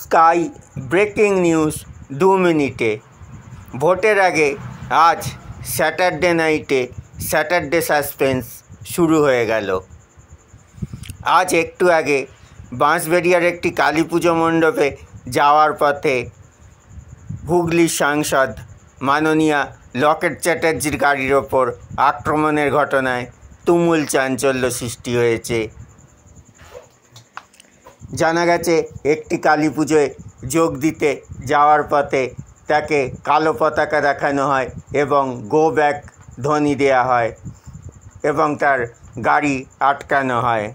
Sky breaking news 2 মিনিটে। ভোটের আগে আজ স্যাটারডে নাইটে স্যাটারডে সাসপেন্স শুরু হয়ে গেল। আজ একটু আগে বাঁশবেড়িয়ার একটি কালী পুজো মণ্ডপে যাওয়ার পথে হুগলির সাংসদ মাননীয়া লকেট চ্যাটার্জির গাড়ির ওপর আক্রমণের ঘটনায় তুমুল চাঞ্চল্য সৃষ্টি হয়েছে। জানা গেছে একটি কালী পুজোয় যোগ দিতে যাওয়ার পথে তাকে কালো পতাকা দেখানো হয় এবং গো ব্যাক ধ্বনি দেওয়া হয় এবং তার গাড়ি আটকানো হয়।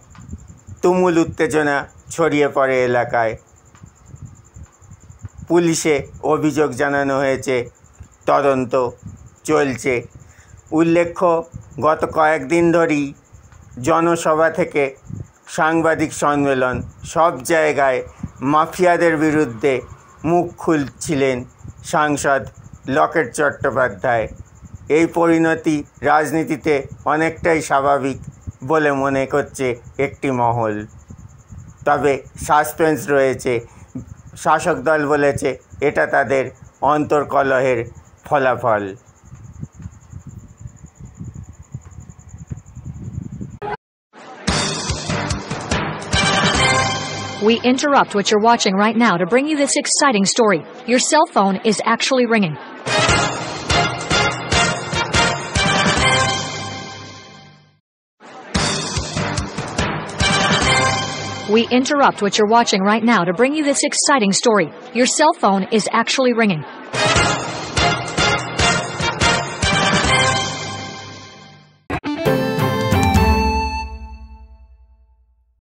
তুমুল উত্তেজনা ছড়িয়ে পড়ে এলাকায়। পুলিশে অভিযোগ জানানো হয়েছে, তদন্ত চলছে। উল্লেখ্য, গত কয়েকদিন ধরেই জনসভা থেকে সাংবাদিক সম্মেলন সব জায়গায় মাফিয়াদের বিরুদ্ধে মুখ খুলছিলেন সাংসদ লকেট চট্টোপাধ্যায়। এই পরিণতি রাজনীতিতে অনেকটাই স্বাভাবিক বলে মনে করছে একটি মহল। তবে সাসপেন্স রয়েছে। শাসক দল বলেছে এটা তাদের অন্তর্কলহের ফলাফল। We interrupt what you're watching right now to bring you this exciting story. Your cell phone is actually ringing. We interrupt what you're watching right now to bring you this exciting story. Your cell phone is actually ringing.